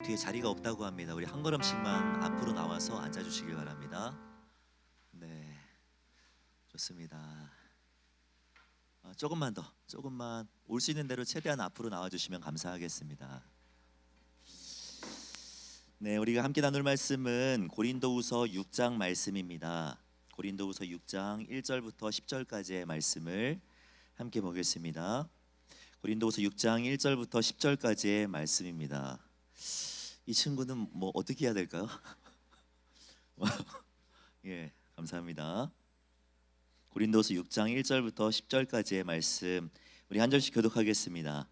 뒤에 자리가 없다고 합니다. 우리 한 걸음씩만 앞으로 나와서 앉아주시길 바랍니다. 네, 좋습니다. 조금만 더, 조금만 올 수 있는 대로 최대한 앞으로 나와주시면 감사하겠습니다. 네, 우리가 함께 나눌 말씀은 고린도후서 6장 말씀입니다. 고린도후서 6장 1절부터 10절까지의 말씀을 함께 보겠습니다. 고린도후서 6장 1절부터 10절까지의 말씀입니다. 이 친구는 뭐 어떻게 해야 될까요? 예, 감사합니다. 고린도서 6장 1절부터 10절까지의 말씀 우리 한 절씩 교독하겠습니다.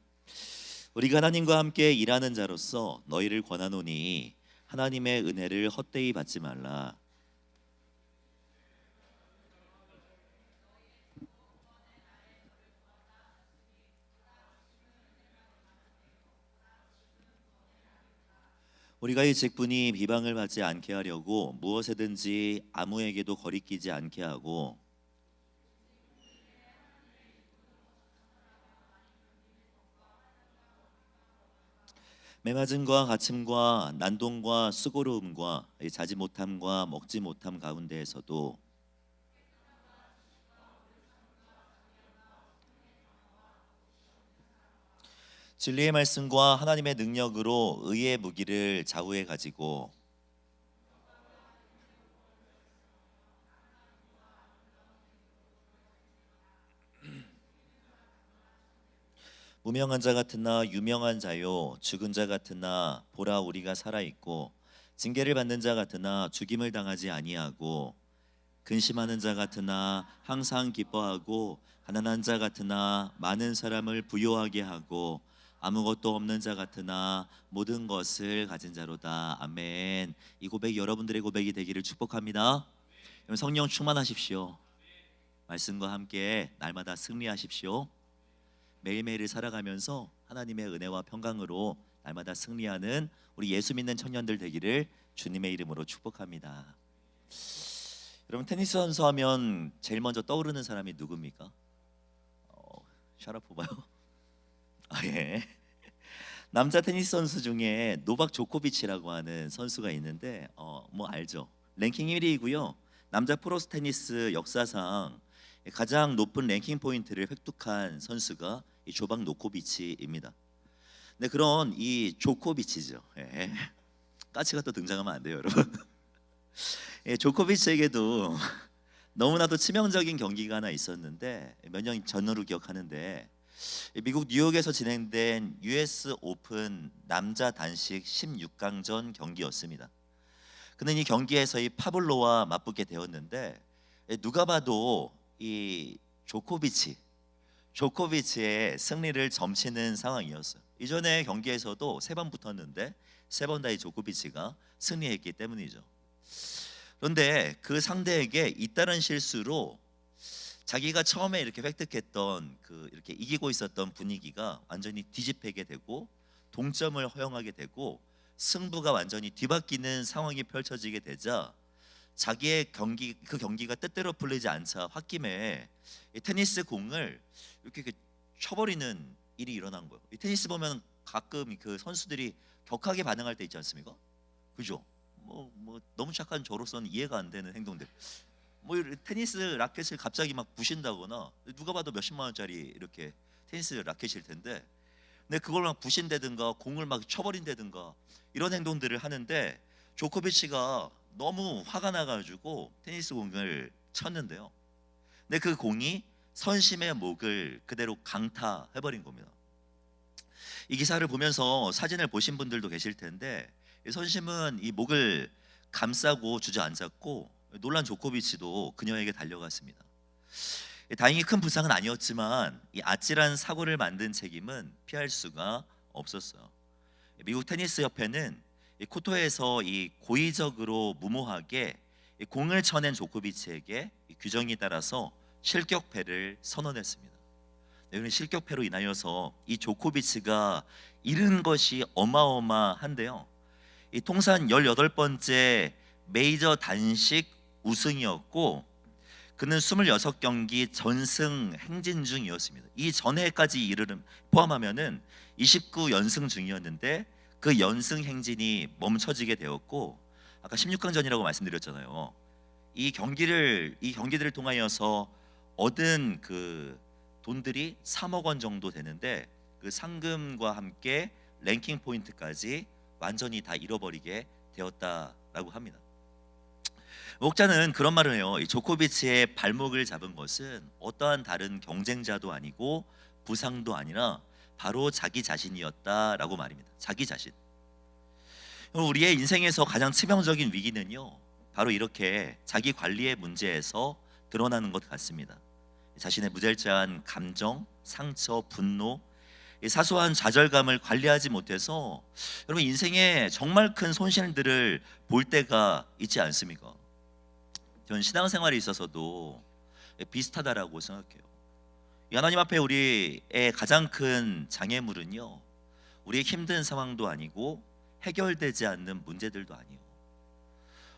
우리가 하나님과 함께 일하는 자로서 너희를 권하노니 하나님의 은혜를 헛되이 받지 말라. 우리가 이 직분이 비방을 받지 않게 하려고 무엇에든지 아무에게도 거리끼지 않게 하고 매맞음과 갇힘과 난동과 수고로움과 자지 못함과 먹지 못함 가운데에서도 진리의 말씀과 하나님의 능력으로 의의 무기를 좌우에 가지고 무명한 자 같으나 유명한 자요 죽은 자 같으나 보라 우리가 살아있고 징계를 받는 자 같으나 죽임을 당하지 아니하고 근심하는 자 같으나 항상 기뻐하고 가난한 자 같으나 많은 사람을 부요하게 하고 아무것도 없는 자 같으나 모든 것을 가진 자로다. 아멘. 이 고백이 여러분들의 고백이 되기를 축복합니다. 여러분 성령 충만하십시오. 말씀과 함께 날마다 승리하십시오. 매일매일을 살아가면서 하나님의 은혜와 평강으로 날마다 승리하는 우리 예수 믿는 청년들 되기를 주님의 이름으로 축복합니다. 여러분 테니스 선수 하면 제일 먼저 떠오르는 사람이 누굽니까? 샤라포바요? 예. 남자 테니스 선수 중에 노박 조코비치라고 하는 선수가 있는데 뭐 알죠? 랭킹 1위이고요. 남자 프로 테니스 역사상 가장 높은 랭킹 포인트를 획득한 선수가 이 조박 노코비치입니다. 네, 그런 이 조코비치죠. 예. 까치가 또 등장하면 안 돼요, 여러분. 예, 조코비치에게도 너무나도 치명적인 경기가 하나 있었는데 몇 년 전으로 기억하는데 미국 뉴욕에서 진행된 US 오픈 남자 단식 16강전 경기였습니다. 그는 이 경기에서 이 파블로와 맞붙게 되었는데 누가 봐도 이 조코비치의 승리를 점치는 상황이었어요. 이전에 경기에서도 3번 붙었는데 3번 다 이 조코비치가 승리했기 때문이죠. 그런데 그 상대에게 잇따른 실수로 자기가 처음에 이렇게 획득했던 이렇게 이기고 있었던 분위기가 완전히 뒤집히게 되고 동점을 허용하게 되고 승부가 완전히 뒤바뀌는 상황이 펼쳐지게 되자 자기의 경기가 뜻대로 풀리지 않자 홧김에 테니스 공을 이렇게 쳐버리는 일이 일어난 거예요. 이 테니스 보면 가끔 그 선수들이 격하게 반응할 때 있지 않습니까? 그죠? 뭐 너무 착한 저로서는 이해가 안 되는 행동들. 뭐 테니스 라켓을 갑자기 막 부신다거나 누가 봐도 몇십만 원짜리 이렇게 테니스 라켓일 텐데 근데 그걸 막 부신다든가 공을 막 쳐버린다든가 이런 행동들을 하는데 조코비치가 너무 화가 나가지고 테니스 공을 쳤는데요. 근데 그 공이 선심의 목을 그대로 강타해버린 겁니다. 이 기사를 보면서 사진을 보신 분들도 계실 텐데 선심은 이 목을 감싸고 주저앉았고 놀란 조코비치도 그녀에게 달려갔습니다. 다행히 큰 부상은 아니었지만 이 아찔한 사고를 만든 책임은 피할 수가 없었어요. 미국 테니스 협회는 코트에서 이 고의적으로 무모하게 공을 쳐낸 조코비치에게 규정에 따라서 실격패를 선언했습니다. 이런 실격패로 인하여서 이 조코비치가 잃은 것이 어마어마한데요. 이 통산 18번째 메이저 단식 우승이었고 그는 26경기 전승 행진 중이었습니다. 이 전해까지 포함하면은 29연승 중이었는데 그 연승 행진이 멈춰지게 되었고, 아까 16강전이라고 말씀드렸잖아요. 이 경기들을 통하여서 얻은 그 돈들이 3억 원 정도 되는데, 그 상금과 함께 랭킹 포인트까지 완전히 다 잃어버리게 되었다라고 합니다. 목자는 그런 말을 해요. 이 조코비치의 발목을 잡은 것은 어떠한 다른 경쟁자도 아니고 부상도 아니라 바로 자기 자신이었다라고 말입니다. 자기 자신. 우리의 인생에서 가장 치명적인 위기는요, 바로 이렇게 자기 관리의 문제에서 드러나는 것 같습니다. 자신의 무절제한 감정, 상처, 분노, 이 사소한 좌절감을 관리하지 못해서 여러분 인생에 정말 큰 손실들을 볼 때가 있지 않습니까? 저는 신앙생활에 있어서도 비슷하다라고 생각해요. 하나님 앞에 우리의 가장 큰 장애물은요, 우리의 힘든 상황도 아니고 해결되지 않는 문제들도 아니에요.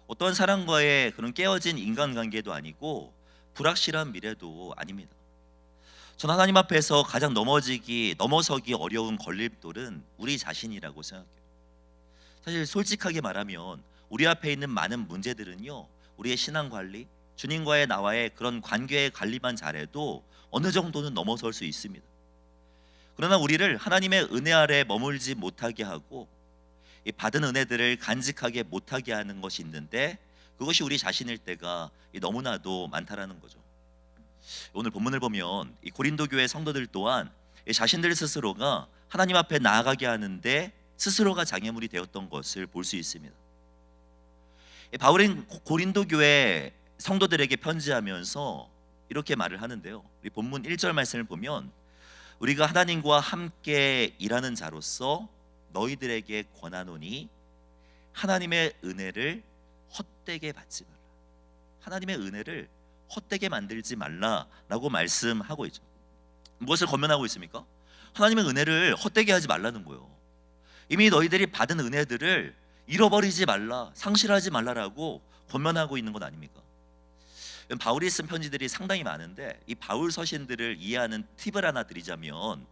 어떤 사람과의 그런 깨어진 인간관계도 아니고 불확실한 미래도 아닙니다. 전 하나님 앞에서 가장 넘어서기 어려운 걸림돌은 우리 자신이라고 생각해요. 사실 솔직하게 말하면 우리 앞에 있는 많은 문제들은요, 우리의 신앙 관리, 주님과의 나와의 그런 관계의 관리만 잘해도 어느 정도는 넘어설 수 있습니다. 그러나 우리를 하나님의 은혜 아래 머물지 못하게 하고 이 받은 은혜들을 간직하게 못하게 하는 것이 있는데, 그것이 우리 자신일 때가 너무나도 많다라는 거죠. 오늘 본문을 보면 이 고린도 교회 성도들 또한 자신들 스스로가 하나님 앞에 나아가게 하는데 스스로가 장애물이 되었던 것을 볼 수 있습니다. 바울은 고린도 교회 성도들에게 편지하면서 이렇게 말을 하는데요. 우리 본문 1절 말씀을 보면, 우리가 하나님과 함께 일하는 자로서 너희들에게 권하노니 하나님의 은혜를 헛되게 받지 말라. 하나님의 은혜를 헛되게 만들지 말라라고 말씀하고 있죠. 무엇을 권면하고 있습니까? 하나님의 은혜를 헛되게 하지 말라는 거예요. 이미 너희들이 받은 은혜들을 잃어버리지 말라, 상실하지 말라라고 권면하고 있는 것 아닙니까? 바울이 쓴 편지들이 상당히 많은데, 이 바울 서신들을 이해하는 팁을 하나 드리자면,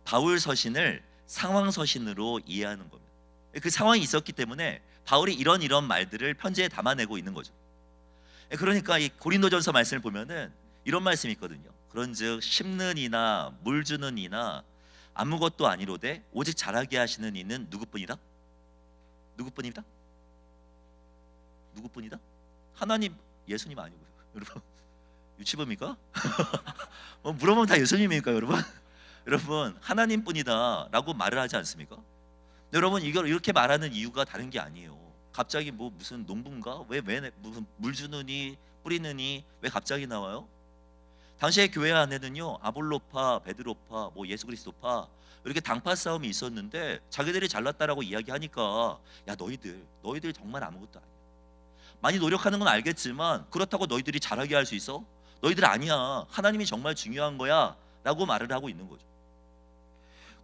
바울 서신을 상황 서신으로 이해하는 겁니다. 그 상황이 있었기 때문에 바울이 이런 말들을 편지에 담아내고 있는 거죠. 그러니까 이 고린도전서 말씀을 보면은 이런 말씀이 있거든요. 그런즉 심는 이나 물 주는 이나 아무것도 아니로되 오직 자라게 하시는 이는 누구뿐이다? 누구뿐이다? 누구뿐이다? 하나님, 예수님 아니고요. 여러분 유치부입니까? 물어보면 다 예수님입니까, 여러분? 여러분 하나님뿐이다라고 말을 하지 않습니까? 여러분 이걸 이렇게 말하는 이유가 다른 게 아니에요. 갑자기 무슨 농부인가? 왜 무슨 물 주느니 뿌리느니 왜 갑자기 나와요? 당시의 교회 안에는요, 아볼로파, 베드로파, 예수 그리스도파 이렇게 당파 싸움이 있었는데, 자기들이 잘났다라고 이야기하니까 야 너희들 정말 아무것도 아니야. 많이 노력하는 건 알겠지만 그렇다고 너희들이 잘하게 할 수 있어? 너희들 아니야. 하나님이 정말 중요한 거야 라고 말을 하고 있는 거죠.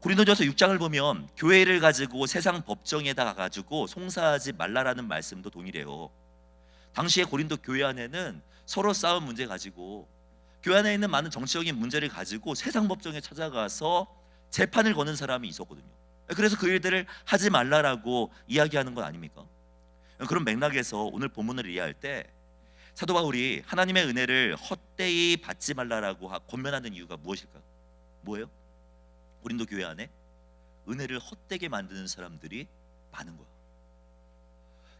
고린도전서 6장을 보면 교회를 가지고 세상 법정에다 가지고 송사하지 말라라는 말씀도 동일해요. 당시에 고린도 교회 안에는 서로 싸운 문제 가지고, 교회 안에 있는 많은 정치적인 문제를 가지고 세상 법정에 찾아가서 재판을 거는 사람이 있었거든요. 그래서 그 일들을 하지 말라라고 이야기하는 것 아닙니까? 그런 맥락에서 오늘 본문을 이해할 때 사도 바울이 하나님의 은혜를 헛되이 받지 말라라고 권면하는 이유가 무엇일까? 뭐예요? 고린도 교회 안에 은혜를 헛되게 만드는 사람들이 많은 거야.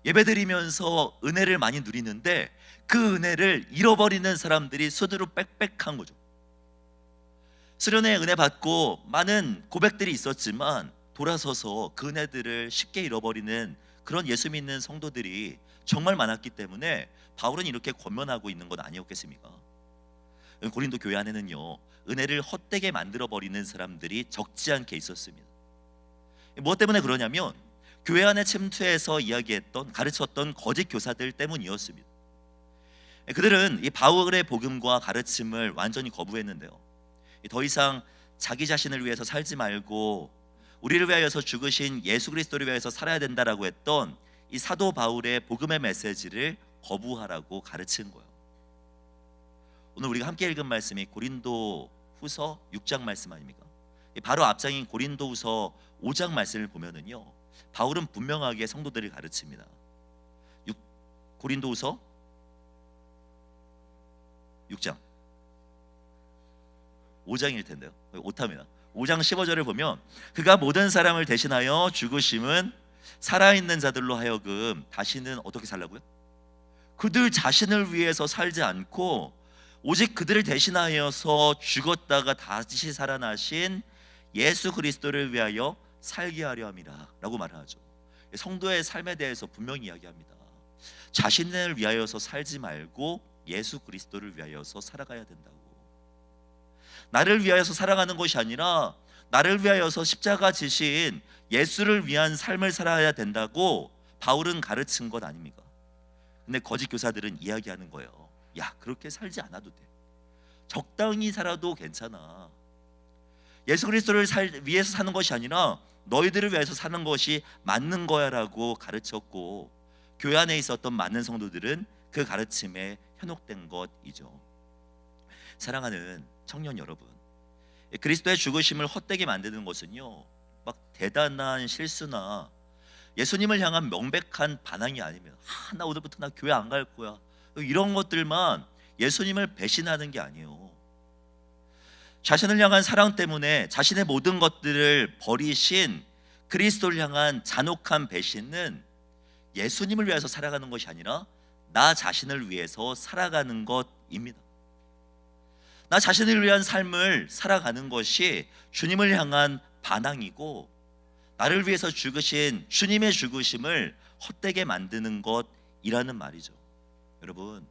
예배드리면서 은혜를 많이 누리는데 그 은혜를 잃어버리는 사람들이 수두룩 빽빽한 거죠. 수련회 은혜 받고 많은 고백들이 있었지만 돌아서서 그 은혜들을 쉽게 잃어버리는 그런 예수 믿는 성도들이 정말 많았기 때문에 바울은 이렇게 권면하고 있는 건 아니었겠습니까? 고린도 교회 안에는요, 은혜를 헛되게 만들어버리는 사람들이 적지 않게 있었습니다. 무엇 때문에 그러냐면 교회 안에 침투해서 가르쳤던 거짓 교사들 때문이었습니다. 그들은 이 바울의 복음과 가르침을 완전히 거부했는데요, 더 이상 자기 자신을 위해서 살지 말고 우리를 위하여서 죽으신 예수 그리스도를 위하여서 살아야 된다라고 했던 이 사도 바울의 복음의 메시지를 거부하라고 가르친 거예요. 오늘 우리가 함께 읽은 말씀이 고린도 후서 6장 말씀 아닙니까? 바로 앞장인 고린도 후서 5장 말씀을 보면은요, 바울은 분명하게 성도들을 가르칩니다. 고린도후서 6장 5장일 텐데요. 오타입니다. 5장 15절을 보면 그가 모든 사람을 대신하여 죽으심은 살아있는 자들로 하여금 다시는 어떻게 살라고요? 그들 자신을 위해서 살지 않고 오직 그들을 대신하여서 죽었다가 다시 살아나신 예수 그리스도를 위하여 살게 하려 함이라 라고 말하죠. 성도의 삶에 대해서 분명히 이야기합니다. 자신을 위하여서 살지 말고 예수 그리스도를 위하여서 살아가야 된다고. 나를 위하여서 살아가는 것이 아니라 나를 위하여서 십자가 지신 예수를 위한 삶을 살아야 된다고 바울은 가르친 것 아닙니까? 근데 거짓 교사들은 이야기하는 거예요. 야, 그렇게 살지 않아도 돼. 적당히 살아도 괜찮아. 예수 그리스도를 위해서 사는 것이 아니라 너희들을 위해서 사는 것이 맞는 거야 라고 가르쳤고, 교회 안에 있었던 많은 성도들은 그 가르침에 현혹된 것이죠. 사랑하는 청년 여러분, 그리스도의 죽으심을 헛되게 만드는 것은요, 막 대단한 실수나 예수님을 향한 명백한 반항이 아니면 나 오늘부터 나 교회 안 갈 거야, 이런 것들만 예수님을 배신하는 게 아니에요. 자신을 향한 사랑 때문에 자신의 모든 것들을 버리신 그리스도를 향한 잔혹한 배신은 예수님을 위해서 살아가는 것이 아니라 나 자신을 위해서 살아가는 것입니다. 나 자신을 위한 삶을 살아가는 것이 주님을 향한 반항이고, 나를 위해서 죽으신 주님의 죽으심을 헛되게 만드는 것이라는 말이죠. 여러분,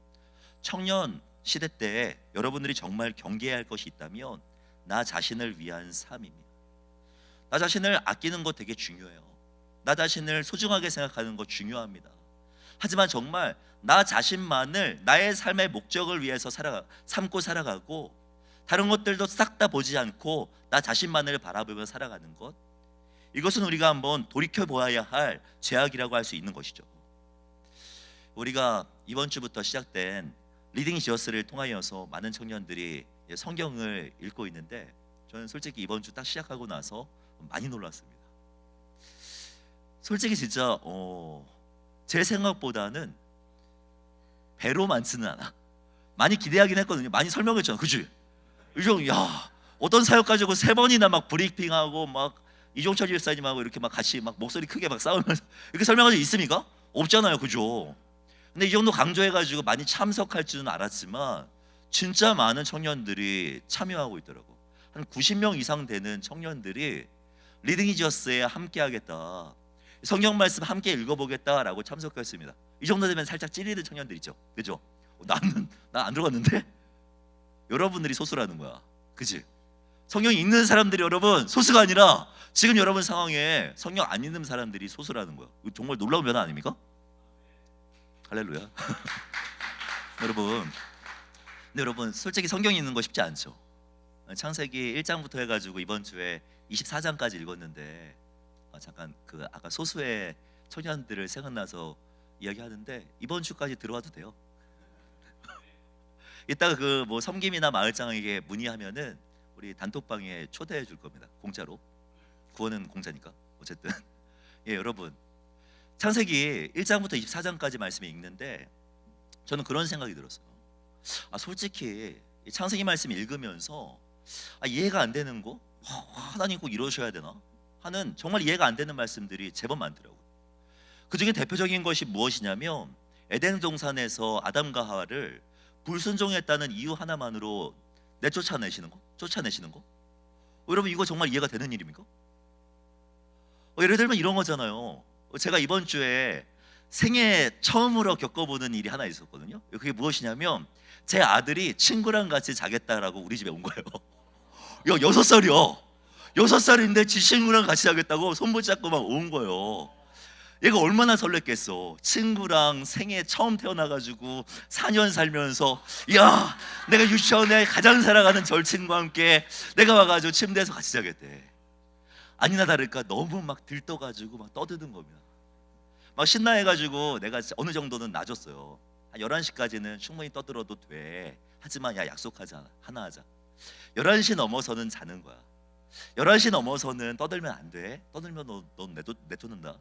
청년 시대 때 여러분들이 정말 경계해야 할 것이 있다면 나 자신을 위한 삶입니다. 나 자신을 아끼는 것 되게 중요해요. 나 자신을 소중하게 생각하는 것 중요합니다. 하지만 정말 나 자신만을 나의 삶의 목적을 위해서 삼고 살아가고, 다른 것들도 싹 다 보지 않고 나 자신만을 바라보며 살아가는 것, 이것은 우리가 한번 돌이켜 보아야 할 죄악이라고 할 수 있는 것이죠. 우리가 이번 주부터 시작된 리딩 지어스를 통하여서 많은 청년들이 성경을 읽고 있는데, 저는 솔직히 이번 주 딱 시작하고 나서 많이 놀랐습니다. 솔직히 진짜 제 생각보다는 배로 많지는 않아. 많이 기대하긴 했거든요. 많이 설명했잖아, 그치? 야, 어떤 사역 가지고 3번이나 막 브리핑하고 막 이종철 집사님하고 이렇게 막 같이 막 목소리 크게 막 싸우면서 이렇게 설명할 수 있습니까? 없잖아요, 그죠? 근데 이 정도 강조해가지고 많이 참석할 줄은 알았지만 진짜 많은 청년들이 참여하고 있더라고. 한 90명 이상 되는 청년들이 리딩 이지어스에 함께 하겠다, 성경 말씀 함께 읽어보겠다라고 참석했습니다. 이 정도 되면 살짝 찔리는 청년들 있죠, 그죠? 난 안 들어갔는데? 여러분들이 소수라는 거야, 그치? 성경 읽는 사람들이 여러분 소수가 아니라 지금 여러분 상황에 성경 안 읽는 사람들이 소수라는 거야. 정말 놀라운 변화 아닙니까? 할렐루야. 근데 여러분 솔직히 성경 읽는 거 쉽지 않죠. 창세기 1장부터 해가지고 이번 주에 24장까지 읽었는데, 잠깐 그 아까 소수의 청년들을 생각나서 이야기하는데 이번 주까지 들어와도 돼요. 이따가 그 뭐 섬김이나 마을장에게 문의하면은 우리 단톡방에 초대해 줄 겁니다. 공짜로. 구원은 공짜니까. 어쨌든 예, 여러분 창세기 1장부터 24장까지 말씀을 읽는데 저는 그런 생각이 들었어요. 솔직히 창세기 말씀 읽으면서 이해가 안 되는 거, 하나님 꼭 이러셔야 되나 하는 정말 이해가 안 되는 말씀들이 제법 많더라고요. 그 중에 대표적인 것이 무엇이냐면 에덴 동산에서 아담과 하와를 불순종했다는 이유 하나만으로 쫓아내시는 거. 여러분 이거 정말 이해가 되는 일입니까? 예를 들면 이런 거잖아요. 제가 이번 주에 생애 처음으로 겪어보는 일이 하나 있었거든요. 그게 무엇이냐면 제 아들이 친구랑 같이 자겠다라고 우리 집에 온 거예요. 6살이요. 6살인데 지 친구랑 같이 자겠다고 손 붙잡고 막 온 거예요. 얘가 얼마나 설렜겠어. 친구랑 생애 처음 태어나가지고 4년 살면서, 야, 내가 유치원에 가장 사랑하는 절친과 함께 내가 와가지고 침대에서 같이 자겠대. 아니나 다를까 너무 막 들떠가지고 막 떠드는 겁니다. 막 신나해가지고 내가 어느 정도는 놔줬어요. 한 11시까지는 충분히 떠들어도 돼. 하지만 야, 약속하자, 하나 하자. 11시 넘어서는 자는 거야. 11시 넘어서는 떠들면 안 돼. 떠들면 너 내쫓는다.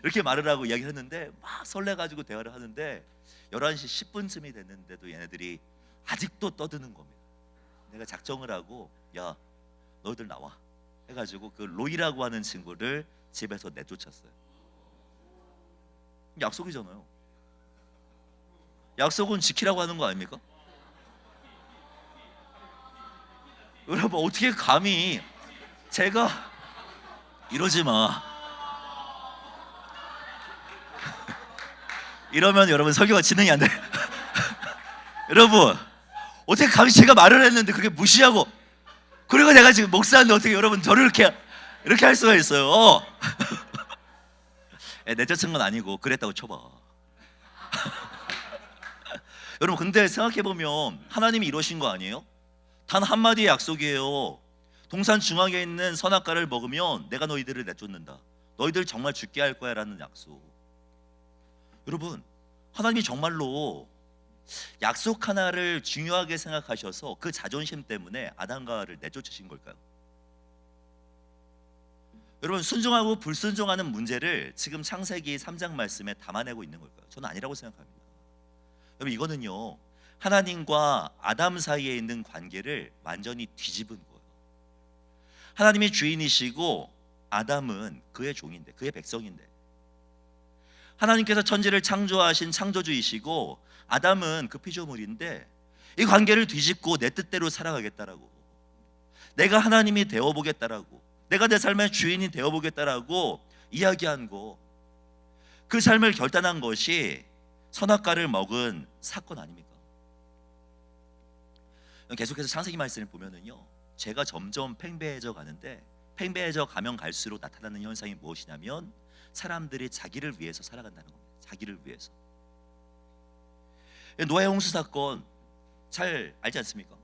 이렇게 말을 하고 이야기를 했는데 막 설레가지고 대화를 하는데 11시 10분쯤이 됐는데도 얘네들이 아직도 떠드는 겁니다. 내가 작정을 하고 야 너희들 나와 해가지고 그 로이라고 하는 친구를 집에서 내쫓았어요. 약속이잖아요. 약속은 지키라고 하는 거 아닙니까? 여러분 어떻게 감히 제가 이러지 마 이러면 여러분 설교가 진행이 안 돼. 여러분 어떻게 감히 제가 말을 했는데 그렇게 무시하고 그리고 내가 지금 목사인데 어떻게 여러분 저를 이렇게 할 수가 있어요? 내쫓은 건 아니고 그랬다고 쳐봐. 여러분 근데 생각해보면 하나님이 이러신 거 아니에요? 단 한마디의 약속이에요. 동산 중앙에 있는 선악과를 먹으면 내가 너희들을 내쫓는다. 너희들 정말 죽게 할 거야 라는 약속. 여러분 하나님이 정말로 약속 하나를 중요하게 생각하셔서 그 자존심 때문에 아담과 하와를 내쫓으신 걸까요? 여러분 순종하고 불순종하는 문제를 지금 창세기 3장 말씀에 담아내고 있는 걸까요? 저는 아니라고 생각합니다. 여러분 이거는요 하나님과 아담 사이에 있는 관계를 완전히 뒤집은 거예요. 하나님이 주인이시고 아담은 그의 종인데 그의 백성인데 하나님께서 천지를 창조하신 창조주이시고 아담은 그 피조물인데 이 관계를 뒤집고 내 뜻대로 살아가겠다라고 내가 하나님이 되어보겠다라고 내가 내 삶의 주인이 되어보겠다라고 이야기한 거 그 삶을 결단한 것이 선악과를 먹은 사건 아닙니까? 계속해서 창세기 말씀을 보면은요 죄가 점점 팽배해져 가는데 팽배해져 가면 갈수록 나타나는 현상이 무엇이냐면 사람들이 자기를 위해서 살아간다는 겁니다. 자기를 위해서. 노아의 홍수 사건 잘 알지 않습니까?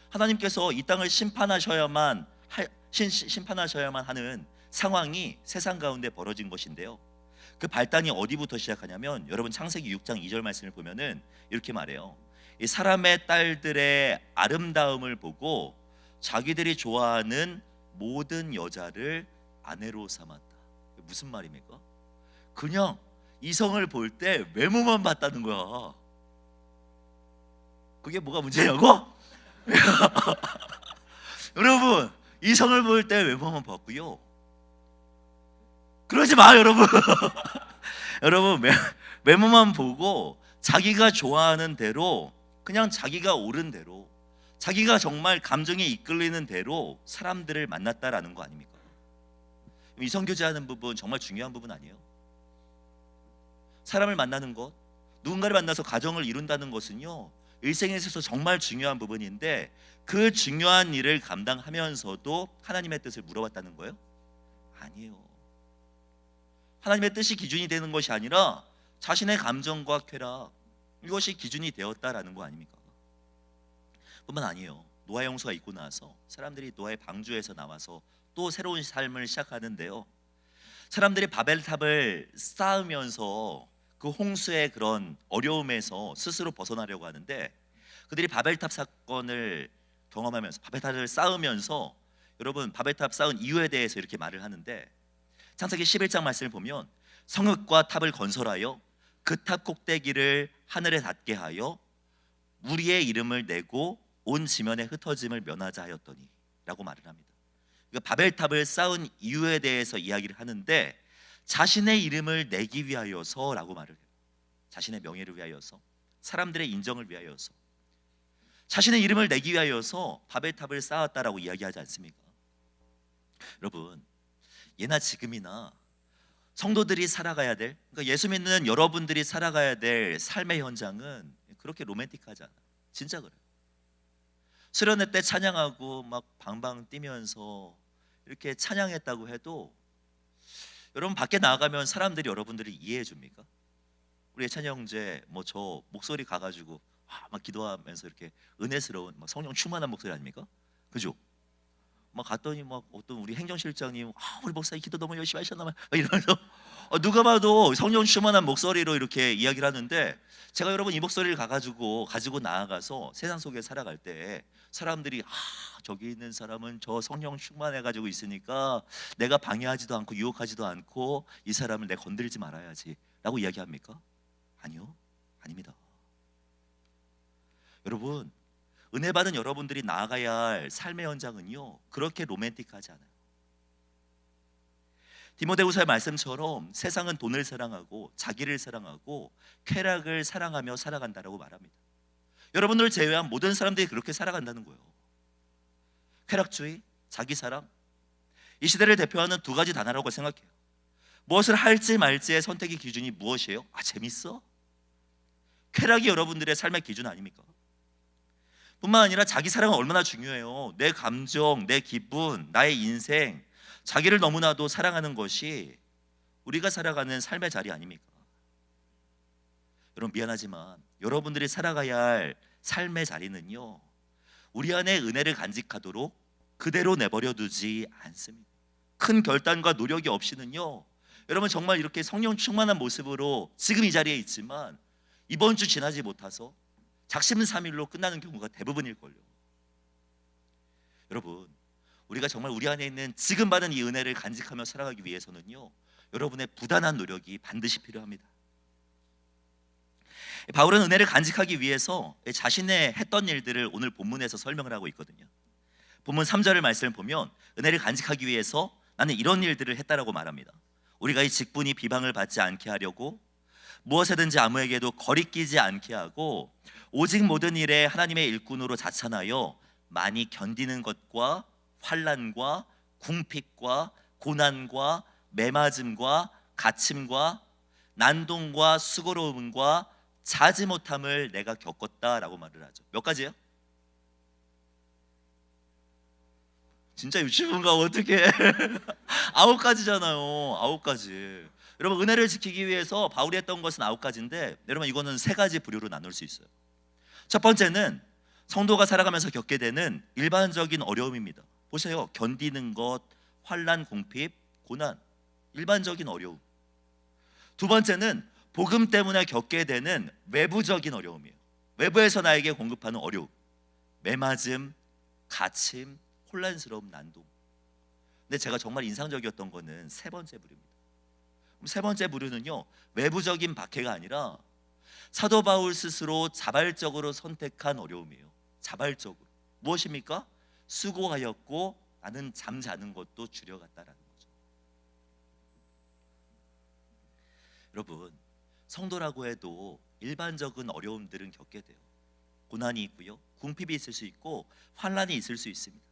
하나님께서 이 땅을 심판하셔야만 하는 상황이 세상 가운데 벌어진 것인데요 그 발단이 어디부터 시작하냐면 여러분 창세기 6장 2절 말씀을 보면은 이렇게 말해요. 이 사람의 딸들의 아름다움을 보고 자기들이 좋아하는 모든 여자를 아내로 삼았다. 무슨 말입니까? 그냥 이성을 볼 때 외모만 봤다는 거야. 그게 뭐가 문제냐고? 여러분 이성을 볼 때 외모만 봤고요 그러지 마 여러분. 여러분 외모만 보고 자기가 좋아하는 대로 그냥 자기가 옳은 대로 자기가 정말 감정에 이끌리는 대로 사람들을 만났다라는 거 아닙니까? 이성교제하는 부분 정말 중요한 부분 아니에요? 사람을 만나는 것 누군가를 만나서 가정을 이룬다는 것은요 일생에 있어서 정말 중요한 부분인데 그 중요한 일을 감당하면서도 하나님의 뜻을 물어봤다는 거예요? 아니에요. 하나님의 뜻이 기준이 되는 것이 아니라 자신의 감정과 쾌락 이것이 기준이 되었다라는 거 아닙니까? 뿐만 아니에요. 노아의 홍수가 있고 나서 사람들이 노아의 방주에서 나와서 또 새로운 삶을 시작하는데요 사람들이 바벨탑을 쌓으면서 그 홍수의 그런 어려움에서 스스로 벗어나려고 하는데 그들이 바벨탑 사건을 경험하면서 바벨탑을 쌓으면서 여러분 바벨탑 쌓은 이유에 대해서 이렇게 말을 하는데 창세기 11장 말씀을 보면 성읍과 탑을 건설하여 그 탑 꼭대기를 하늘에 닿게 하여 우리의 이름을 내고 온 지면에 흩어짐을 면하자 하였더니 라고 말을 합니다. 그러니까 바벨탑을 쌓은 이유에 대해서 이야기를 하는데 자신의 이름을 내기 위하여서 라고 말을 해요. 자신의 명예를 위하여서 사람들의 인정을 위하여서 자신의 이름을 내기 위하여서 바벨탑을 쌓았다라고 이야기하지 않습니까? 여러분 예나 지금이나 성도들이 살아가야 될 그러니까 예수 믿는 여러분들이 살아가야 될 삶의 현장은 그렇게 로맨틱하지 않아요. 진짜 그래요. 수련회 때 찬양하고 막 방방 뛰면서 이렇게 찬양했다고 해도 여러분 밖에 나가면 사람들이 여러분들을 이해해 줍니까? 우리 찬양 형제 뭐 저 목소리 가가지고 막 기도하면서 이렇게 은혜스러운 막 성령 충만한 목소리 아닙니까? 그죠? 막 갔더니 막 어떤 우리 행정실장님 우리 목사님 기도 너무 열심히 하셨나 막 이러면서 누가 봐도 성령 충만한 목소리로 이렇게 이야기를 하는데, 제가 여러분 이 목소리를 가지고 나아가서 세상 속에 살아갈 때 사람들이 저기 있는 사람은 저 성령 충만해 가지고 있으니까 내가 방해하지도 않고 유혹하지도 않고 이 사람을 내가 건드리지 말아야지 라고 이야기합니까? 아니요, 아닙니다. 여러분, 은혜 받은 여러분들이 나아가야 할 삶의 현장은요 그렇게 로맨틱하지 않아요. 디모데후서의 말씀처럼 세상은 돈을 사랑하고 자기를 사랑하고 쾌락을 사랑하며 살아간다라고 말합니다. 여러분을 제외한 모든 사람들이 그렇게 살아간다는 거예요. 쾌락주의, 자기사랑, 이 시대를 대표하는 두 가지 단어라고 생각해요. 무엇을 할지 말지의 선택의 기준이 무엇이에요? 재밌어? 쾌락이 여러분들의 삶의 기준 아닙니까? 뿐만 아니라 자기사랑은 얼마나 중요해요. 내 감정, 내 기분, 나의 인생, 자기를 너무나도 사랑하는 것이 우리가 살아가는 삶의 자리 아닙니까? 여러분, 미안하지만 여러분들이 살아가야 할 삶의 자리는요 우리 안에 은혜를 간직하도록 그대로 내버려 두지 않습니다. 큰 결단과 노력이 없이는요 여러분 정말 이렇게 성령 충만한 모습으로 지금 이 자리에 있지만 이번 주 지나지 못해서 작심삼일로 끝나는 경우가 대부분일걸요. 여러분, 우리가 정말 우리 안에 있는 지금 받은 이 은혜를 간직하며 살아가기 위해서는요 여러분의 부단한 노력이 반드시 필요합니다. 바울은 은혜를 간직하기 위해서 자신의 했던 일들을 오늘 본문에서 설명을 하고 있거든요. 본문 3절을 말씀을 보면 은혜를 간직하기 위해서 나는 이런 일들을 했다라고 말합니다. 우리가 이 직분이 비방을 받지 않게 하려고 무엇에든지 아무에게도 거리끼지 않게 하고 오직 모든 일에 하나님의 일꾼으로 자찬하여 많이 견디는 것과 환난과 궁핍과 고난과 매맞음과 갇힘과 난동과 수고로움과 자지 못함을 내가 겪었다라고 말을 하죠. 몇 가지요? 진짜 유치분가 어떻게 9가지잖아요. 9가지. 여러분, 은혜를 지키기 위해서 바울이 했던 것은 9가지인데 여러분 이거는 3가지 부류로 나눌 수 있어요. 첫 번째는 성도가 살아가면서 겪게 되는 일반적인 어려움입니다. 보세요. 견디는 것, 환난, 궁핍, 고난, 일반적인 어려움. 두 번째는 복음 때문에 겪게 되는 외부적인 어려움이에요. 외부에서 나에게 공급하는 어려움, 매맞음, 갇힘, 혼란스러움, 난동. 근데 제가 정말 인상적이었던 거는 3번째 부류입니다. 그럼 3번째 부류는요 외부적인 박해가 아니라 사도 바울 스스로 자발적으로 선택한 어려움이에요. 자발적으로. 무엇입니까? 수고하였고 나는 잠자는 것도 줄여갔다라는 거죠. 여러분, 성도라고 해도 일반적인 어려움들은 겪게 돼요. 고난이 있고요, 궁핍이 있을 수 있고 환난이 있을 수 있습니다.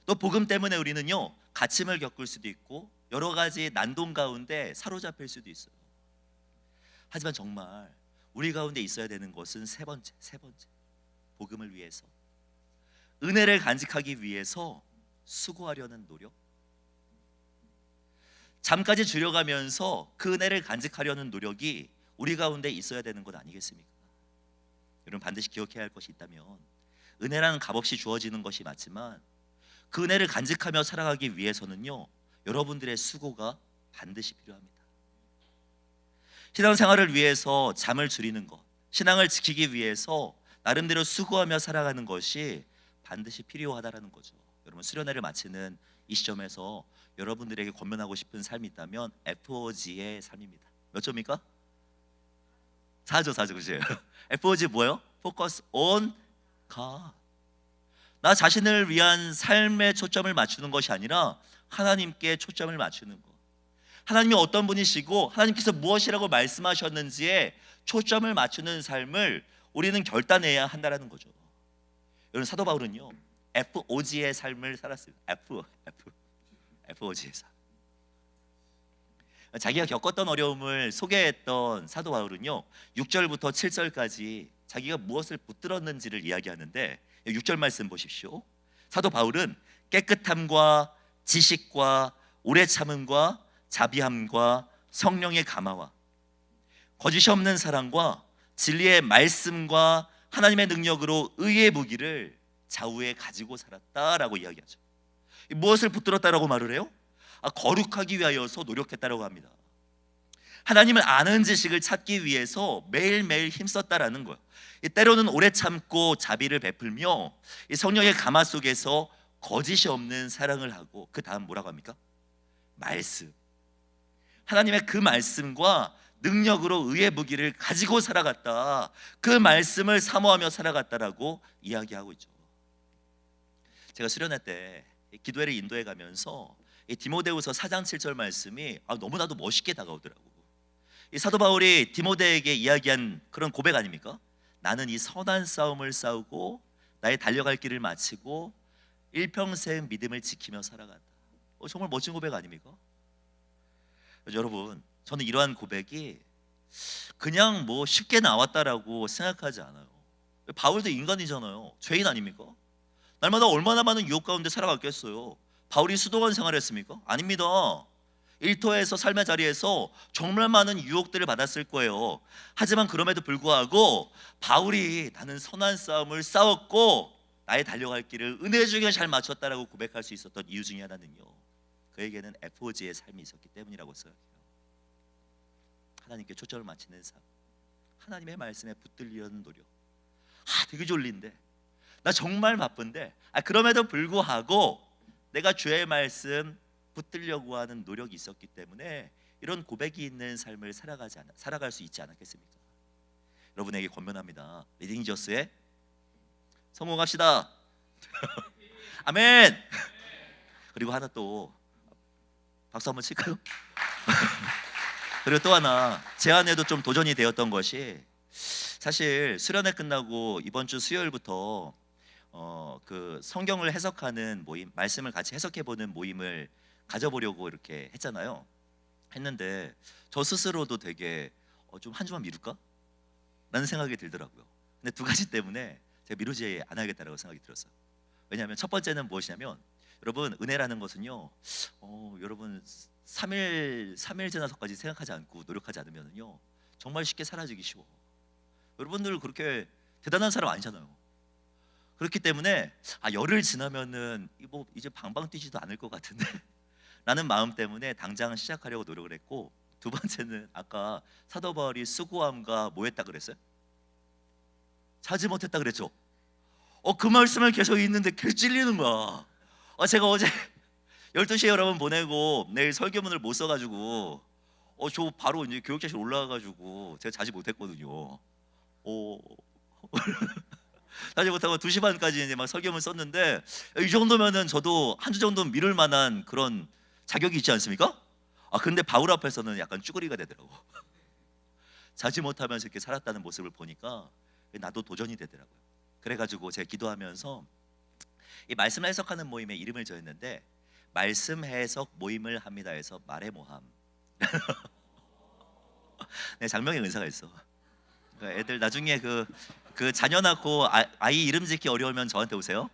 또 복음 때문에 우리는요 갇힘을 겪을 수도 있고 여러 가지 난동 가운데 사로잡힐 수도 있어요. 하지만 정말 우리 가운데 있어야 되는 것은 세 번째, 복음을 위해서, 은혜를 간직하기 위해서 수고하려는 노력, 잠까지 줄여가면서 그 은혜를 간직하려는 노력이 우리 가운데 있어야 되는 것 아니겠습니까? 여러분, 반드시 기억해야 할 것이 있다면 은혜라는 값없이 주어지는 것이 맞지만 그 은혜를 간직하며 살아가기 위해서는요 여러분들의 수고가 반드시 필요합니다. 신앙생활을 위해서 잠을 줄이는 것, 신앙을 지키기 위해서 나름대로 수고하며 살아가는 것이 반드시 필요하다라는 거죠. 여러분, 수련회를 마치는 이 시점에서 여러분들에게 권면하고 싶은 삶이 있다면 FOG의 삶입니다. 몇 점입니까? 4죠, 그죠? FOG 뭐예요? Focus on God. 나 자신을 위한 삶에 초점을 맞추는 것이 아니라 하나님께 초점을 맞추는 것. 하나님이 어떤 분이시고 하나님께서 무엇이라고 말씀하셨는지에 초점을 맞추는 삶을 우리는 결단해야 한다는 거죠. 여러분, 사도 바울은요 FOG의 삶을 살았어요. FOG의 삶. 자기가 겪었던 어려움을 소개했던 사도 바울은요 6절부터 7절까지 자기가 무엇을 붙들었는지를 이야기하는데 6절 말씀 보십시오. 사도 바울은 깨끗함과 지식과 오래 참음과 자비함과 성령의 감화와 거짓이 없는 사랑과 진리의 말씀과 하나님의 능력으로 의의 무기를 좌우에 가지고 살았다라고 이야기하죠. 무엇을 붙들었다라고 말을 해요? 거룩하기 위하여서 노력했다라고 합니다. 하나님을 아는 지식을 찾기 위해서 매일매일 힘썼다라는 거예요. 때로는 오래 참고 자비를 베풀며 이 성령의 가마 속에서 거짓이 없는 사랑을 하고, 그 다음 뭐라고 합니까? 말씀. 하나님의 그 말씀과 능력으로 의의 무기를 가지고 살아갔다. 그 말씀을 사모하며 살아갔다라고 이야기하고 있죠. 제가 수련회 때 기도회를 인도해 가면서 이 디모데후서 4장 7절 말씀이 너무나도 멋있게 다가오더라고. 이 사도 바울이 디모데에게 이야기한 그런 고백 아닙니까? 나는 이 선한 싸움을 싸우고 나의 달려갈 길을 마치고 일평생 믿음을 지키며 살아간다. 정말 멋진 고백 아닙니까? 여러분, 저는 이러한 고백이 그냥 쉽게 나왔다라고 생각하지 않아요. 바울도 인간이잖아요. 죄인 아닙니까? 날마다 얼마나 많은 유혹 가운데 살아갔겠어요. 바울이 수도원 생활했습니까? 아닙니다. 일터에서 삶의 자리에서 정말 많은 유혹들을 받았을 거예요. 하지만 그럼에도 불구하고 바울이 나는 선한 싸움을 싸웠고 나의 달려갈 길을 은혜 중에 잘 마쳤다라고 고백할 수 있었던 이유 중에 하나는요, 그에게는 에포지의 삶이 있었기 때문이라고 생각해요. 하나님께 초점을 맞추는 삶, 하나님의 말씀에 붙들리려는 노력. 되게 졸린데, 나 정말 바쁜데, 그럼에도 불구하고 내가 주의 말씀 붙들려고 하는 노력이 있었기 때문에 이런 고백이 있는 삶을 살아갈 수 있지 않았겠습니까? 여러분에게 권면합니다. 리딩저스의 성공합시다. 아멘. 그리고 하나 또 박수 한번 칠까요? 그리고 또 하나, 제 안에도 좀 도전이 되었던 것이, 사실 수련회 끝나고 이번 주 수요일부터 그 성경을 해석하는 모임, 말씀을 같이 해석해보는 모임을 가져보려고 이렇게 했는데 저 스스로도 되게 좀 한 주만 미룰까? 라는 생각이 들더라고요. 근데 두 가지 때문에 제가 미루지 않아야겠다라고 생각이 들었어요. 왜냐하면 첫 번째는 무엇이냐면, 여러분, 은혜라는 것은요, 여러분 3일 지나서까지 생각하지 않고 노력하지 않으면요 정말 쉽게 사라지기 쉬워. 여러분들 그렇게 대단한 사람 아니잖아요. 그렇기 때문에 열흘 지나면은 이제 방방 뛰지도 않을 것 같은데 라는 마음 때문에 당장 시작하려고 노력을 했고, 두 번째는 아까 사도 바울이 수고함과 뭐 했다 그랬어요? 자지 못했다 그랬죠. 그 말씀을 계속 읽는데 계속 찔리는 거야. 제가 어제 12시에 여러분 보내고 내일 설교문을 못 써가지고 저 바로 이제 교육자실 올라가가지고 제가 자지 못했거든요. 자지 못하고 2시 반까지 이제 막 설교문 썼는데, 이 정도면은 저도 한 주 정도는 미룰 만한 그런 자격이 있지 않습니까? 근데 바울 앞에서는 약간 쭈구리가 되더라고. 자지 못하면서 이렇게 살았다는 모습을 보니까 나도 도전이 되더라고요. 그래가지고 제가 기도하면서 이 말씀을 해석하는 모임에 이름을 지었는데, 말씀 해석 모임을 합니다 해서 말해 모함. 네, 장명의 은사가 있어. 애들 나중에 그 자녀 낳고 아이 이름 짓기 어려우면 저한테 오세요.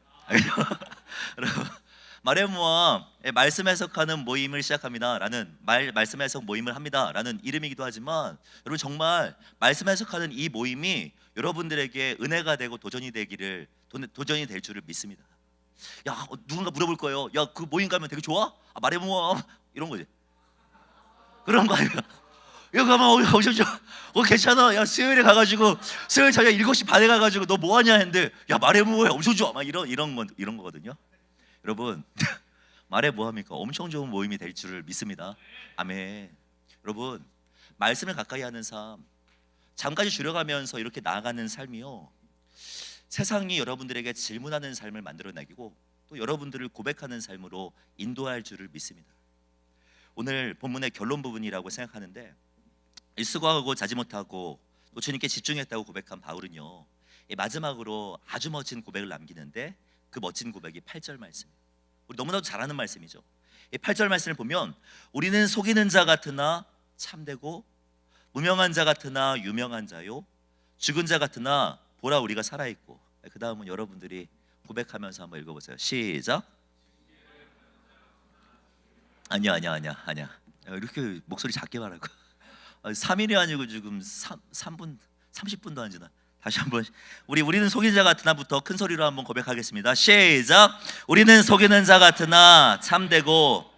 말해 모함, 말씀 해석하는 모임을 시작합니다 라는 말씀 해석 모임을 합니다 라는 이름이기도 하지만, 여러분 정말 말씀 해석하는 이 모임이 여러분들에게 은혜가 되고 도전이 될 줄을 믿습니다. 누군가 물어볼 거예요. 그 모임 가면 되게 좋아? 말해 모함 이런 거지. 그런 거 아니야. 여기 가면 엄청 좋아. 괜찮아. 수요일에 가가지고 수요일 저녁 7시 반에 가가지고 너 뭐하냐 했는데 말해 모함 엄청 좋아. 막 이런 거거든요. 여러분 말해 뭐합니까? 엄청 좋은 모임이 될 줄을 믿습니다. 아멘. 여러분, 말씀을 가까이 하는 삶, 잠까지 줄여가면서 이렇게 나아가는 삶이요, 세상이 여러분들에게 질문하는 삶을 만들어내고 또 여러분들을 고백하는 삶으로 인도할 줄을 믿습니다. 오늘 본문의 결론 부분이라고 생각하는데, 수고하고 자지 못하고 또 주님께 집중했다고 고백한 바울은요, 마지막으로 아주 멋진 고백을 남기는데, 그 멋진 고백이 8절 말씀이에요. 우리 너무나도 잘 아는 말씀이죠. 이 8절 말씀을 보면, 우리는 속이는 자 같으나 참되고 무명한 자 같으나 유명한 자요, 죽은 자 같으나 보라 우리가 살아있고. 그 다음은 여러분들이 고백하면서 한번 읽어보세요. 시작. 아니야. 이렇게 목소리 작게 말하고 3일이 아니고 지금 3분 30분도 안 지나. 다시 한번, 우리는 속이는 자 같으나부터 큰 소리로 한번 고백하겠습니다. 시작. 우리는 속이는 자 같으나 참되고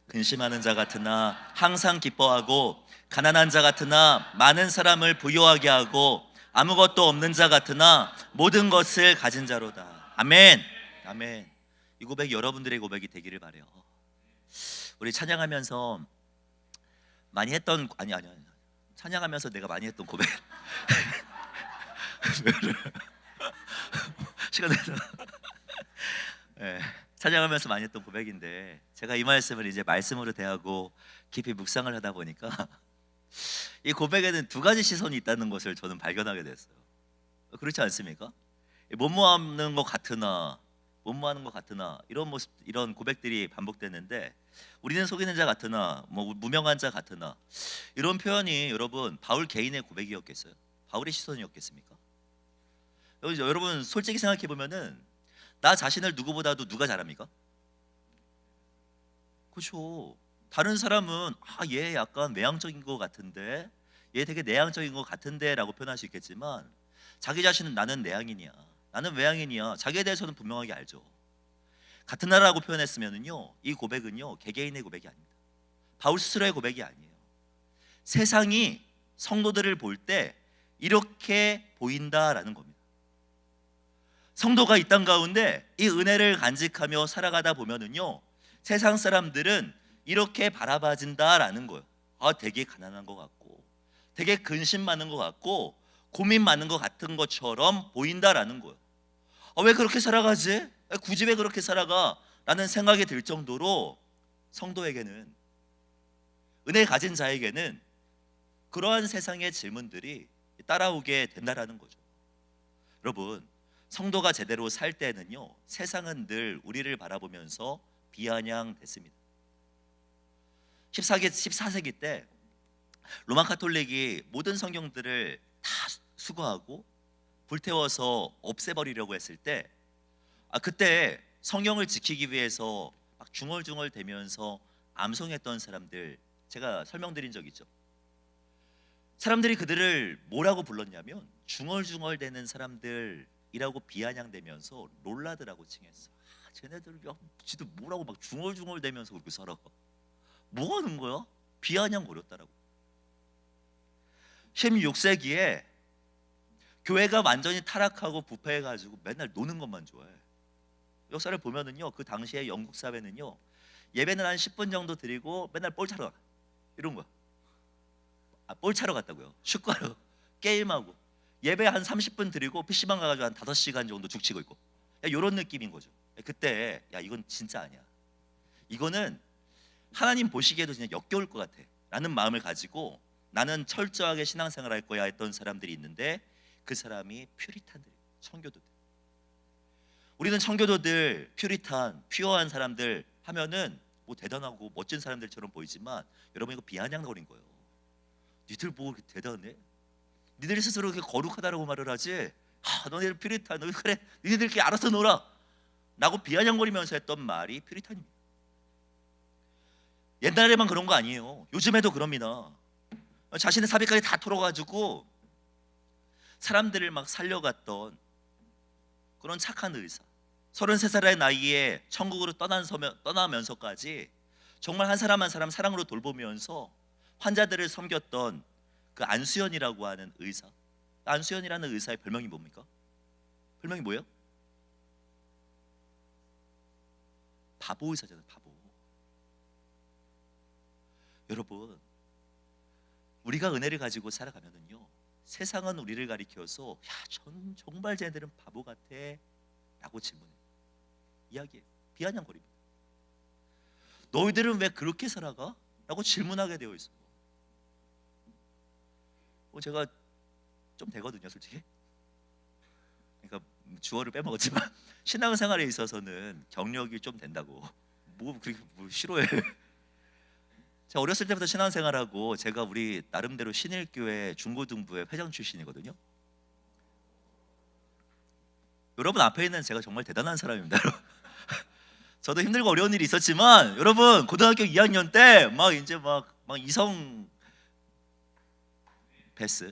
근심하는 자 같으나 항상 기뻐하고 가난한 자 같으나 많은 사람을 부유하게 하고 아무것도 없는 자 같으나 모든 것을 가진 자로다. 아멘. 아멘. 이 고백이 여러분들의 고백이 되기를 바래요. 우리 찬양하면서 많이 했던 아니 찬양하면서 내가 많이 했던 고백 시간 내서 네, 찬양하면서 많이 했던 고백인데 제가 이 말씀을 이제 말씀으로 대하고 깊이 묵상을 하다 보니까 이 고백에는 두 가지 시선이 있다는 것을 저는 발견하게 됐어요. 그렇지 않습니까? 못모하는 것 같으나 못모하는 것 같으나 이런 모습, 이런 고백들이 반복되는데 우리는 속이는 자 같으나 뭐 무명한 자 같으나 이런 표현이 여러분 바울 개인의 고백이었겠어요? 바울의 시선이었겠습니까? 여러분 솔직히 생각해 보면은 나 자신을 누구보다도 누가 잘합니까? 그렇죠. 다른 사람은 얘 약간 외향적인 것 같은데 얘 되게 내향적인 것 같은데 라고 표현할 수 있겠지만 자기 자신은 나는 내향인이야, 나는 외향인이야, 자기에 대해서는 분명하게 알죠. 같은 나라라고 표현했으면은요 이 고백은요 개개인의 고백이 아닙니다. 바울 스스로의 고백이 아니에요. 세상이 성도들을 볼 때 이렇게 보인다라는 겁니다. 성도가 이 땅 가운데 이 은혜를 간직하며 살아가다 보면은요 세상 사람들은 이렇게 바라봐진다라는 거예요. 되게 가난한 것 같고 되게 근심 많은 것 같고 고민 많은 것 같은 것처럼 보인다라는 거예요. 왜 그렇게 살아가지? 굳이 왜 그렇게 살아가? 라는 생각이 들 정도로 성도에게는, 은혜 가진 자에게는 그러한 세상의 질문들이 따라오게 된다라는 거죠. 여러분 성도가 제대로 살 때는요 세상은 늘 우리를 바라보면서 비아냥댔습니다. 14세기 때 로마 카톨릭이 모든 성경들을 다 수거하고 불태워서 없애버리려고 했을 때 그때 성경을 지키기 위해서 막 중얼중얼대면서 암송했던 사람들 제가 설명드린 적 있죠. 사람들이 그들을 뭐라고 불렀냐면 중얼중얼대는 사람들이라고 비아냥대면서 롤라드라고 칭했어. 쟤네들 지도 뭐라고 막 중얼중얼대면서 그렇게 살아. 뭐 하는 거야? 비아냥거렸다라고. 16세기에 교회가 완전히 타락하고 부패해가지고 맨날 노는 것만 좋아해. 역사를 보면은요 그 당시에 영국 사회는요 예배는 한 10분 정도 드리고 맨날 볼 차러 가. 이런 거야. 볼 차러 갔다고요. 축구하러 게임하고 예배 한 30분 드리고 PC방 가가지고 한 5시간 정도 죽치고 있고 이런 느낌인 거죠. 그때 이건 진짜 아니야, 이거는 하나님 보시기에도 그냥 역겨울 것 같아 라는 마음을 가지고 나는 철저하게 신앙생활 할 거야 했던 사람들이 있는데 그 사람이 퓨리탄들, 청교도들. 우리는 청교도들, 퓨리탄, 퓨어한 사람들 하면은 뭐 대단하고 멋진 사람들처럼 보이지만 여러분 이거 비아냥거린 거예요. 니들 뭐 그렇게 대단해? 니들이 스스로 그렇게 거룩하다라고 말을 하지 너희들 퓨리탄, 너희 그래 니들끼리 알아서 놀아 라고 비아냥거리면서 했던 말이 퓨리탄입니다. 옛날에만 그런 거 아니에요. 요즘에도 그럽니다. 자신의 사비까지 다 털어가지고 사람들을 막 살려갔던 그런 착한 의사, 33살의 나이에 천국으로 떠나면서까지 정말 한 사람 한 사람 사랑으로 돌보면서 환자들을 섬겼던 그 안수연이라고 하는 의사. 안수연이라는 의사의 별명이 뭡니까? 별명이 뭐예요? 바보 의사잖아요. 바보. 여러분 우리가 은혜를 가지고 살아가면은요 세상은 우리를 가리켜서 정말 쟤네들은 바보 같아 라고 질문해요. 이야기해요. 비아냥거립니다. 너희들은 왜 그렇게 살아가? 라고 질문하게 되어 있어요. 제가 좀 되거든요 솔직히. 그러니까 주어를 빼먹었지만 신앙생활에 있어서는 경력이 좀 된다고. 뭐 그렇게 싫어해. 제가 어렸을 때부터 신앙생활하고 제가 우리 나름대로 신일교회 중고등부의 회장 출신이거든요. 여러분 앞에 있는 제가 정말 대단한 사람입니다. 저도 힘들고 어려운 일이 있었지만 여러분 고등학교 2학년 때 막 이제 막 이성 패스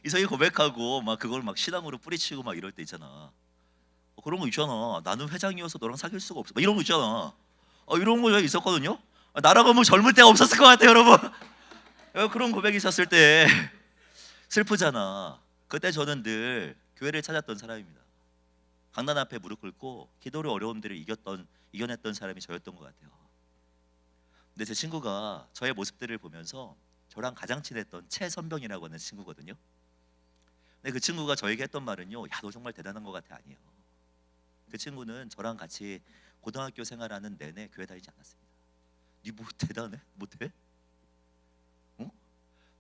이성이 고백하고 막 그걸 막 신앙으로 뿌리치고 막 이럴 때 있잖아. 그런 거 있잖아. 나는 회장이어서 너랑 사귈 수가 없어. 막 이런 거 있잖아. 이런 거 있었거든요. 나라가 뭐 젊을 때가 없었을 것 같아요, 여러분. 그런 고백이 있었을 때 슬프잖아. 그때 저는 늘 교회를 찾았던 사람입니다. 강단 앞에 무릎 꿇고 기도로 어려움들을 이겨냈던 사람이 저였던 것 같아요. 근데 제 친구가 저의 모습들을 보면서 저랑 가장 친했던 최선병이라고 하는 친구거든요. 근데 그 친구가 저에게 했던 말은요, 야, 너 정말 대단한 것 같아. 아니에요. 그 친구는 저랑 같이 고등학교 생활하는 내내 교회 다니지 않았습니다. 니 뭐 대단해? 못해? 어?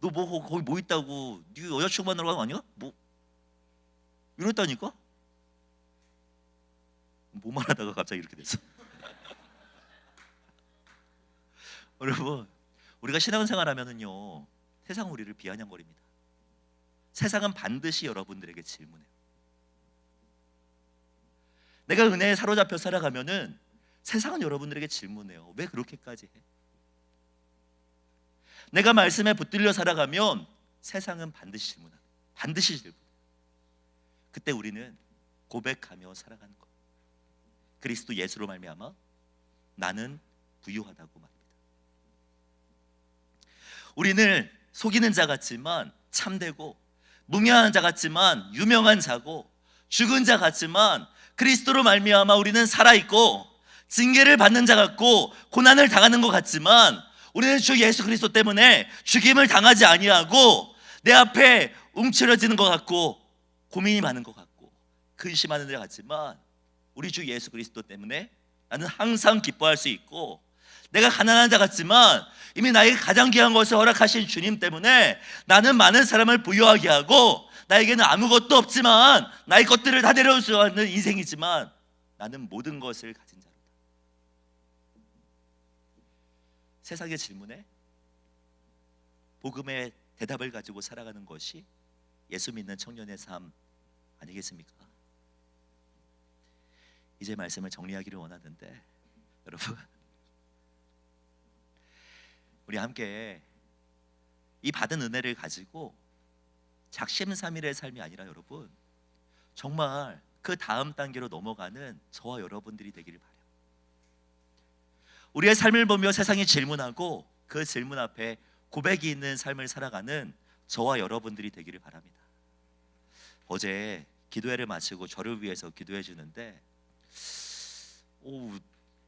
너 뭐 거기 뭐 있다고? 니 여자친구 만나러 가는 거 아니야? 뭐 이랬다니까? 뭐 말하다가 갑자기 이렇게 됐어. 여러분, 우리가 신앙생활하면은요, 세상 우리를 비아냥거립니다. 세상은 반드시 여러분들에게 질문해요. 내가 은혜에 사로잡혀 살아가면은 세상은 여러분들에게 질문해요. 왜 그렇게까지 해? 내가 말씀에 붙들려 살아가면 세상은 반드시 질문합니다. 반드시 질문해요. 그때 우리는 고백하며 살아가는 거예요. 그리스도 예수로 말미암아 나는 부유하다고 말입니다. 우리는 속이는 자 같지만 참되고, 무명한 자 같지만 유명한 자고, 죽은 자 같지만 그리스도로 말미암아 우리는 살아있고, 징계를 받는 자 같고 고난을 당하는 것 같지만 우리는 주 예수 그리스도 때문에 죽임을 당하지 아니하고, 내 앞에 움츠러지는 것 같고 고민이 많은 것 같고 근심하는 자 같지만 우리 주 예수 그리스도 때문에 나는 항상 기뻐할 수 있고, 내가 가난한 자 같지만 이미 나에게 가장 귀한 것을 허락하신 주님 때문에 나는 많은 사람을 부유하게 하고, 나에게는 아무것도 없지만 나의 것들을 다 내려올 수 있는 인생이지만 나는 모든 것을 가진 자로다. 세상의 질문에 복음의 대답을 가지고 살아가는 것이 예수 믿는 청년의 삶 아니겠습니까? 이제 말씀을 정리하기를 원하는데, 여러분, 우리 함께 이 받은 은혜를 가지고 작심삼일의 삶이 아니라, 여러분, 정말 그 다음 단계로 넘어가는 저와 여러분들이 되기를 바라요. 우리의 삶을 보며 세상이 질문하고 그 질문 앞에 고백이 있는 삶을 살아가는 저와 여러분들이 되기를 바랍니다. 어제 기도회를 마치고 저를 위해서 기도해 주는데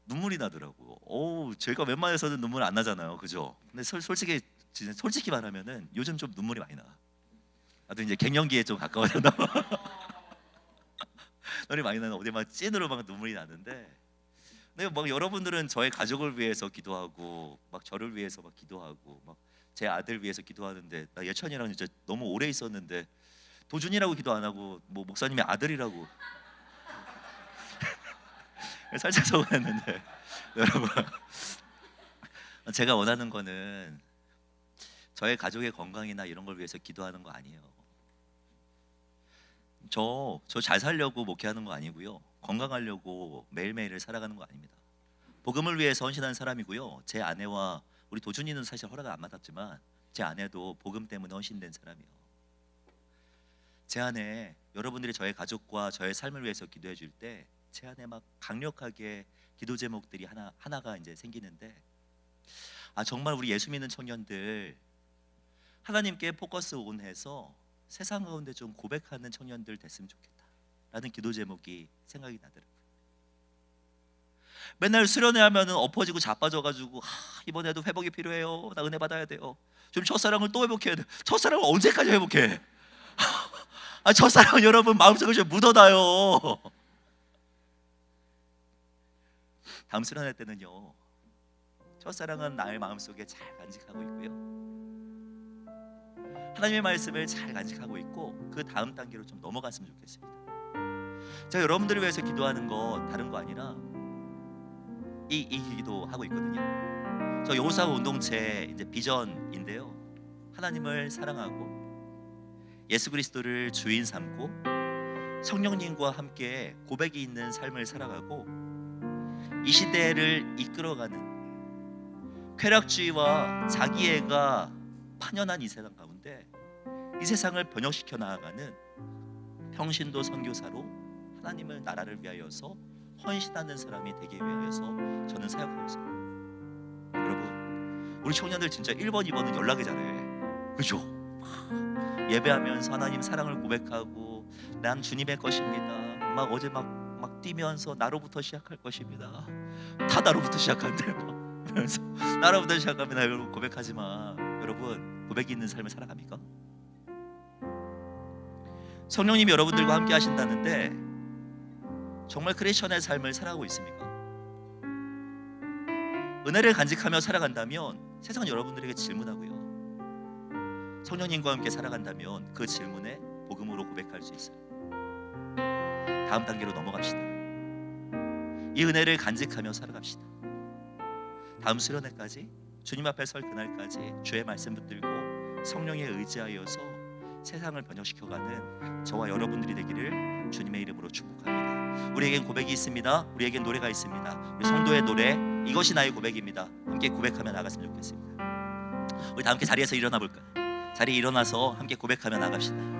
눈물이 나더라고요. 제가 웬만해서는 눈물 안 나잖아요, 그죠? 근데 솔직히 말하면은 요즘 좀 눈물이 많이 나. 나도 이제 갱년기에 좀 가까워져. 눈물이 많이 나는, 어디 막 찐으로 막 눈물이 나는데, 근데 막 여러분들은 저의 가족을 위해서 기도하고, 막 저를 위해서 막 기도하고, 막 제 아들 위해서 기도하는데, 나 예천이랑 진짜 너무 오래 있었는데 도준이라고 기도 안 하고 뭐 목사님의 아들이라고 살짝 서운했는데, 여러분, 제가 원하는 거는 저의 가족의 건강이나 이런 걸 위해서 기도하는 거 아니에요. 저 잘 살려고 목회하는 거 아니고요, 건강하려고 매일매일을 살아가는 거 아닙니다. 복음을 위해서 헌신한 사람이고요. 제 아내와 우리 도준이는 사실 허락을 안 받았지만 제 아내도 복음 때문에 헌신된 사람이에요. 제 안에 여러분들이 저의 가족과 저의 삶을 위해서 기도해 줄 때 제 안에 막 강력하게 기도 제목들이 하나가 이제 생기는데, 정말 우리 예수 믿는 청년들 하나님께 포커스 온해서 세상 가운데 좀 고백하는 청년들 됐으면 좋겠다라는 기도 제목이 생각이 나더라고요. 맨날 수련회 하면은 엎어지고 자빠져가지고, 이번에도 회복이 필요해요. 나 은혜 받아야 돼요. 좀 첫사랑을 또 회복해야 돼. 첫사랑을 언제까지 회복해? 첫사랑은 여러분 마음속에 좀 묻어놔요. 다음 수련회 때는요, 첫사랑은 나의 마음속에 잘 간직하고 있고요, 하나님의 말씀을 잘 간직하고 있고, 그 다음 단계로 좀 넘어갔으면 좋겠습니다. 제가 여러분들을 위해서 기도하는 거 다른 거 아니라 이 기도하고 있거든요. 저 여호사 운동체 이제 비전인데요, 하나님을 사랑하고 예수 그리스도를 주인 삼고 성령님과 함께 고백이 있는 삶을 살아가고, 이 시대를 이끌어가는 쾌락주의와 자기애가 판연한 이 세상 가운데 이 세상을 번역시켜 나아가는 평신도 선교사로 하나님을 나라를 위하여서 헌신하는 사람이 되기 위해서 저는 사역하고 있습니다. 여러분, 우리 청년들 진짜 1번, 2번은 연락이 잘해. 그죠? 예배하면서 하나님 사랑을 고백하고 난 주님의 것입니다. 막 어제 막 뛰면서 나로부터 시작할 것입니다. 다 나로부터 시작한대 막 그러면서 나로부터 시작합니다. 여러분 고백하지만 여러분 고백이 있는 삶을 살아갑니까? 성령님이 여러분들과 함께 하신다는데 정말 크리스천의 삶을 살아가고 있습니까? 은혜를 간직하며 살아간다면 세상은 여러분들에게 질문하고요. 성령님과 함께 살아간다면 그 질문에 복음으로 고백할 수 있어요. 다음 단계로 넘어갑시다. 이 은혜를 간직하며 살아갑시다. 다음 수련회까지 주님 앞에 설 그날까지 주의 말씀 붙들고 성령에 의지하여서 세상을 번역시켜가는 저와 여러분들이 되기를 주님의 이름으로 축복합니다. 우리에겐 고백이 있습니다. 우리에겐 노래가 있습니다. 우리 성도의 노래 이것이 나의 고백입니다. 함께 고백하며 나갔으면 좋겠습니다. 우리 다 함께 자리에서 일어나 볼까요? 자리에 일어나서 함께 고백하며 나갑시다.